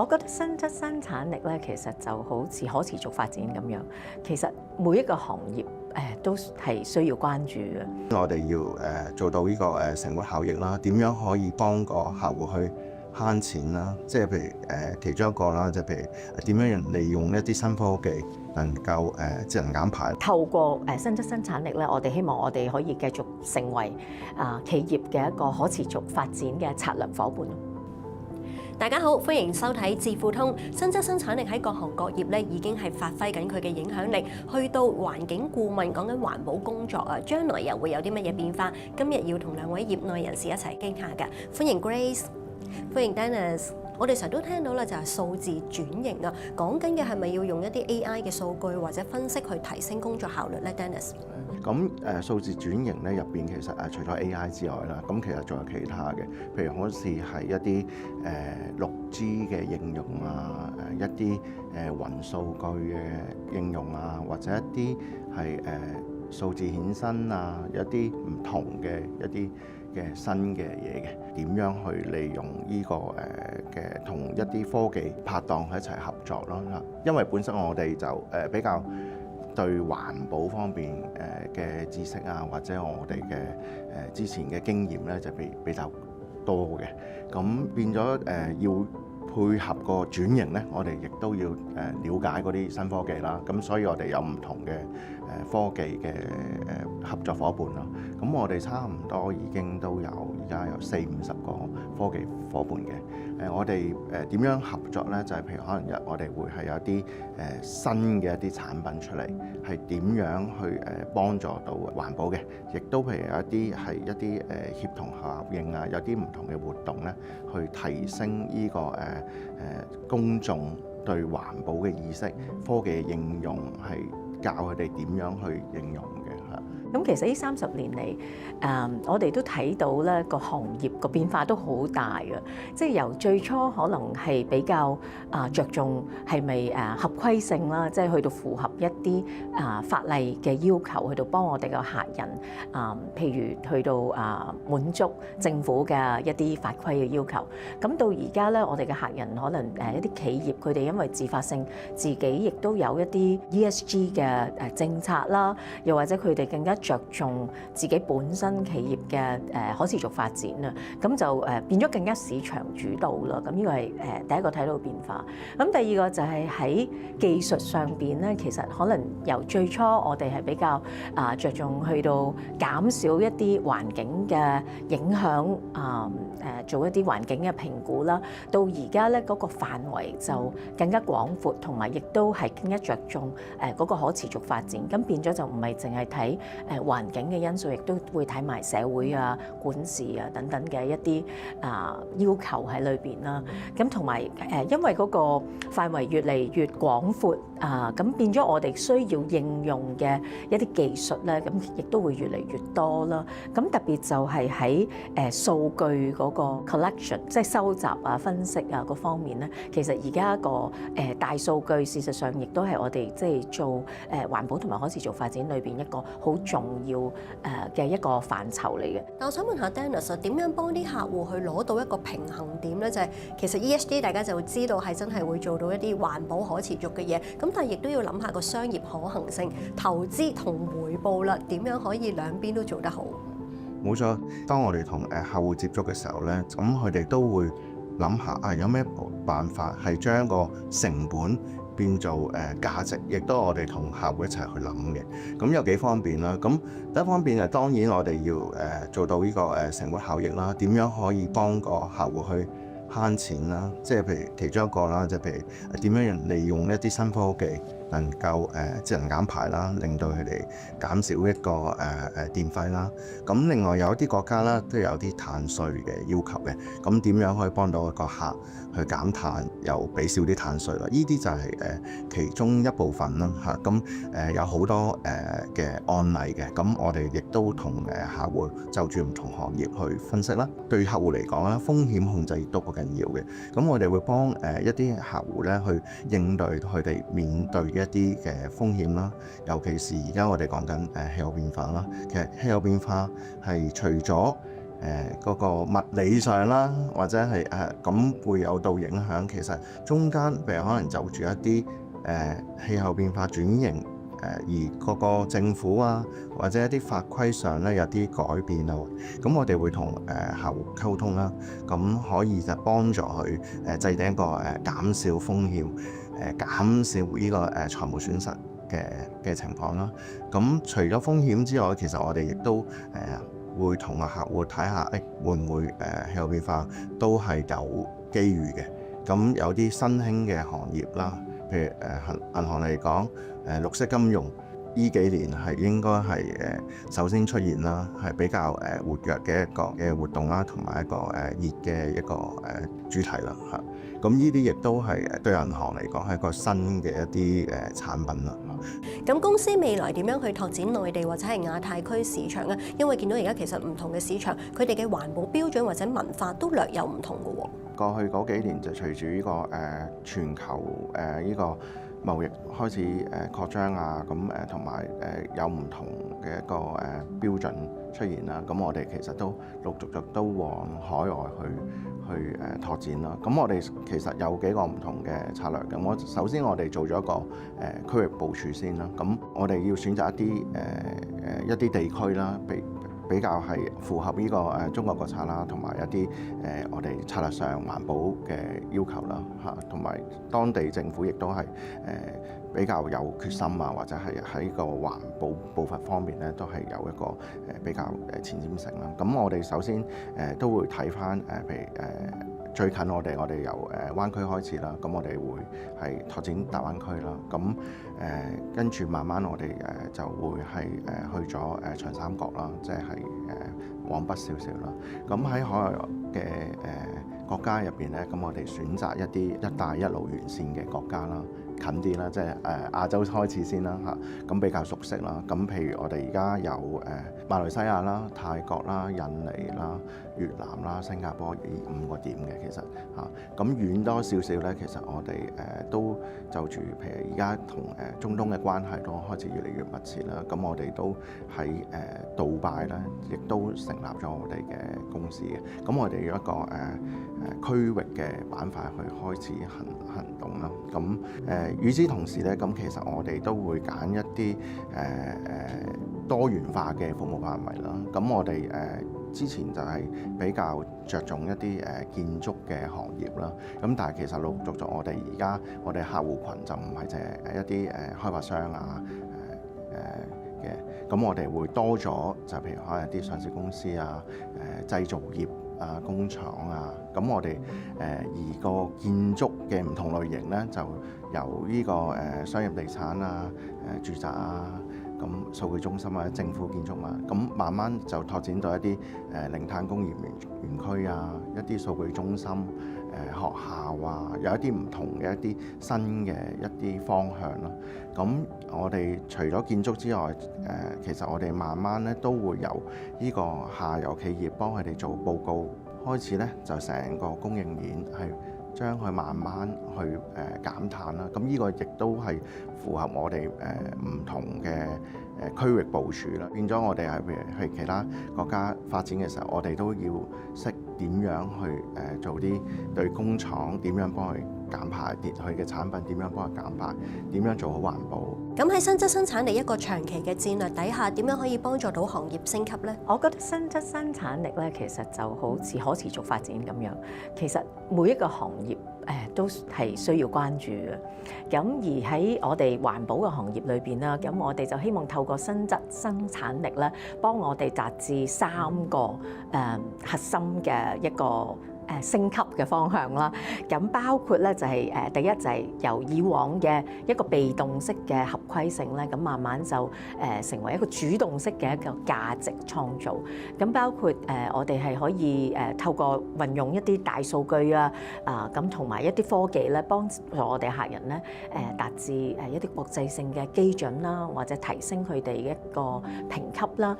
我覺得新質生產力咧，其實就好似可持續發展咁樣。其實每一個行業都係需要關注嘅。我哋要做到呢個成本效益啦，點樣可以幫個客戶去慳錢啦？即係譬如其中一個啦，就譬如點樣利用一啲新科技能夠節能減排。透過新質生產力咧，我哋希望我哋可以繼續成為企業嘅一個可持續發展嘅策略伙伴。大家好，歡迎收睇智庫通。新質生產力喺各行各業咧已經係發揮緊佢嘅影響力，去到環境顧問講緊環保工作啊，將來又會有啲乜嘢變化？今日要同兩位業內人士一齊傾下㗎。歡迎 Grace， 歡迎 Dennis。我哋成日都聽到啦，就係數字轉型啊，講緊嘅係咪要用一啲 AI 嘅數據或者分析去提升工作效率咧 ？Dennis。咁數字轉型咧入邊其實除咗 AI 之外啦，咁其實仲有其他嘅，譬如好似係一啲6G 嘅應用啊，一啲雲數據嘅應用啊，或者一啲係數字衍生啊，一啲唔同嘅一啲嘅新嘅嘢嘅，點樣去利用呢個嘅同一啲科技拍檔一齊合作咯。因為本身我哋就比較對環保方面嘅知識啊，或者我哋嘅之前嘅經驗咧，就比較多嘅。咁變咗要配合個轉型咧，我哋亦都要了解嗰啲新科技啦。咁所以我哋有唔同嘅科技嘅合作伙伴咯。咁我哋差唔多已經都有而家有40-50個科技伙伴嘅。我哋點樣合作咧？就係譬如可能我哋會係有啲新嘅一啲產品出嚟，係點樣去幫助到環保嘅，亦都譬如有一啲係一啲協同效應啊，有啲唔同嘅活動咧，去提升呢個公眾對環保嘅意識，科技嘅應用係教佢哋點樣去應用嘅嚇。咁其實呢30年嚟，我哋都睇到咧個行業個變化都好大嘅，即係由最初可能係比較着重係咪合規性啦，即係去到符合一啲法例嘅要求，去到幫我哋個客人譬如去到滿足政府嘅一啲法規嘅要求。咁到而家咧，我哋嘅客人可能一啲企業佢哋因為自發性自己亦都有一啲 ESG 嘅政策啦，又或者佢哋更加着重自己本身企業嘅可持續發展啊，咁就變咗更加市場主導啦。咁呢個係第一個睇到變化。咁第二個就係喺技術上邊咧，其實可能由最初我哋係比較着重去到減少一啲環境嘅影響做一啲環境嘅評估啦，到而家咧嗰個範圍就更加廣闊，同埋亦都係更加着重嗰個可持續發展。咁變咗就唔係淨係睇環境嘅因素，亦都會睇埋社會啊、管治啊等等嘅一啲要求喺裏邊啦。咁同埋因為嗰個範圍越嚟越廣闊咁變咗我哋需要應用嘅一啲技術咧，咁亦都會越嚟越多啦。咁特別就係喺數據嗰個 collection， 即係收集分析嗰方面咧，其實而家個大數據事實上亦都係我哋即係做環保同埋可持續發展裏邊一個好重要嘅一個範疇嚟嘅。但我想問下 Dennis， 點樣幫啲客戶去攞到一個平衡點咧？就係其實 ESG 大家就會知道係真係會做到一啲環保可持續嘅嘢，咁但係亦都要諗下個商業可行性、投資同回報啦，點樣可以兩邊都做得好？冇錯，當我哋同客戶接觸嘅時候咧，咁佢哋都會諗下有咩辦法係將個成本變做價值，亦都我哋同客戶一齊去諗嘅。咁有幾方面啦。咁第一方面就當然我哋要做到呢個成本效益啦，點樣可以幫個客戶去慳錢啦？即係譬如其中一個啦，即係譬如點樣利用一啲新科技能夠節能減排啦，令到佢哋減少一個電費啦。咁另外有一啲國家啦，都有啲碳稅嘅要求嘅。咁點樣可以幫到一個客去減碳，又俾少啲碳稅啦？呢啲就係其中一部分啦嚇。咁有好多嘅案例嘅。咁我哋亦都同客戶就住唔同行業去分析啦。對客戶嚟講啦，風險控制亦都好緊要嘅。咁我哋會幫一啲客戶咧去應對佢哋面對嘅一啲嘅風險啦，尤其是而家我哋講緊氣候變化啦。其實氣候變化係除咗嗰個物理上啦，或者係咁會有到影響。其實中間譬如可能就住一啲氣候變化轉型。而嗰個政府啊，或者一啲法規上咧有啲改變啊，咁我哋會同客戶溝通啦，咁可以就幫助佢制定一個減少風險、減少呢個財務損失嘅情況啦。咁除咗風險之外，其實我哋亦都會同個客戶睇下，會唔會氣候變化都係有機遇嘅。咁有啲新興嘅行業啦，譬如銀行嚟講。綠色金融呢幾年係應該係首先出現啦，係比較活躍嘅一個嘅活動啦，同埋一個熱嘅一個主題啦嚇。咁呢啲亦都係對銀行嚟講係一個新嘅一啲產品啦。咁公司未來點樣去拓展內地或者係亞太區市場啊？因為見到而家其實唔同嘅市場，佢哋嘅環保標準或者文化都略有唔同嘅喎。過去嗰幾年就隨住呢個全球呢個貿易開始擴張啊，咁同埋有唔同嘅一個標準出現啦。咁我哋其實都陸續都往海外去拓展啦。咁我哋其實有幾個唔同嘅策略嘅。首先我哋做咗一個區域部署先啦。咁我哋要選擇一啲地區啦，比較係符合呢個中國國策啦，同埋一啲我哋策略上環保嘅要求啦嚇，同埋當地政府亦都係比較有決心啊，或者係喺個環保步伐方面咧，都係有一個比較前瞻性啦。咁我哋首先都會睇返譬如最近我哋由灣區開始啦，咁我哋會係拓展大灣區啦。咁跟住慢慢我哋就會係去咗長三角啦，即係往北少少啦。咁喺海外嘅國家入邊咧，咁我哋選擇一啲一帶一路沿線嘅國家啦，近啲啦，即係亞洲開始先啦嚇，咁比較熟悉啦。咁譬如我哋而家有馬來西亞啦、泰國啦、印尼啦、越南啦、新加坡呢5個點嘅其實嚇，咁遠多少少咧，其實我哋都就住譬如而家同中東嘅關係都開始越嚟越密切啦。咁我哋都喺杜拜咧，亦都成立咗我哋嘅公司嘅。咁我哋有一個區域嘅板塊去開始行動啦。咁與之同時咧，咁其實我哋都會揀一啲多元化嘅服務範圍啦。咁我哋之前就係比較着重一啲建築嘅行業啦。咁但係其實陸陸續續我哋而家我哋客戶群就唔係淨係一啲開發商啊嘅。咁我哋會多咗就譬如可能一啲上市公司啊、製造業啊、工廠啊。咁我哋而個建築嘅唔同類型咧，就由呢個商業地產啊、住宅啊。咁數據中心啊、政府建築物，咁慢慢就拓展到一啲零碳工業園區啊、一啲數據中心、學校啊，有一啲唔同嘅一啲新嘅一啲方向咯。咁我哋除咗建築之外，其實我哋慢慢咧都會由呢個下游企業幫佢哋做報告，開始咧就成個供應鏈係將佢慢慢去減碳啦。咁呢個亦都係符合我哋唔同嘅區域部署啦。變咗我哋係譬如去其他國家發展嘅時候，我哋都要識點樣去做啲對工廠點樣幫佢減排，佢嘅產品點樣幫佢減排，點樣做好環保。咁喺新質生產力一個長期嘅戰略底下，點樣可以幫助到行業升級呢？我覺得新質生產力咧，其實就好似可持續發展咁樣。其實每一個行業都係需要關注嘅。咁而喺我哋環保嘅行業裏邊啦，咁我哋就希望透過新質生產力咧，幫我哋達至3個核心嘅一個升級嘅方向啦。咁包括咧就係第一就係由以往嘅一個被動式嘅合規性咧，咁慢慢就成為一個主動式嘅一個價值創造。咁包括我哋係可以透過運用一啲大數據啊，咁同埋一啲科技咧，幫助我哋客人咧達至一啲國際性嘅基準啦，或者提升佢哋一個評級啦，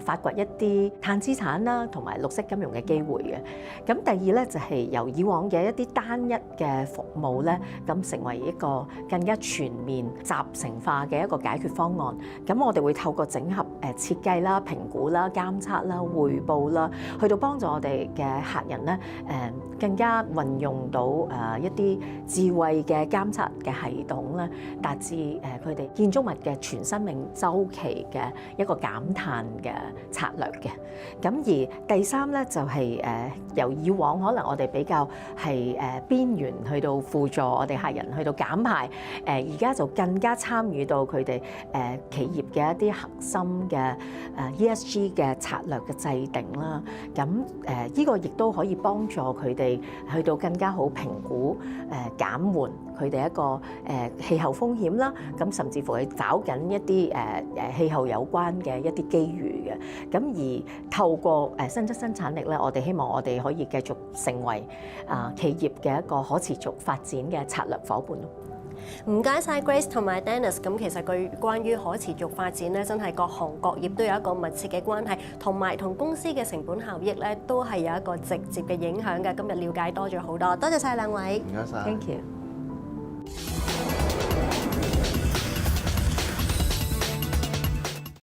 發掘一啲碳資產啦，同埋綠色金融嘅機會嘅。咁第二咧就係由以往嘅一啲單一嘅服務咧，咁成為一個更加全面集成化嘅一個解決方案。咁我哋會透過整合設計啦、評估啦、監測啦、匯報啦，去到幫助我哋嘅客人咧更加運用到一啲智慧嘅監測嘅系統咧，達至佢哋建築物嘅全生命週期嘅一個減碳嘅策略嘅。咁而第三咧就係由以往可能我哋比較係邊緣去到輔助我哋客人去到減排，而家就更加參與到佢哋企業嘅一啲核心嘅ESG 嘅策略嘅制定啦。咁呢個亦都可以幫助佢哋去到更加好評估減緩佢哋一個氣候風險啦。咁甚至乎去找緊一啲氣候有關嘅一啲機遇嘅。咁而透過新質生產力咧，我哋希望我哋可以繼續成為企業嘅一個可持續發展嘅策略伙伴咯。唔該晒 Grace 同埋 Dennis。咁其實佢關於可持續發展咧，真係各行各業都有一個密切嘅關係，同埋同公司嘅成本效益咧，都係有一個直接嘅影響嘅。今日了解多咗好多，多謝晒兩位。唔該晒。Thank you。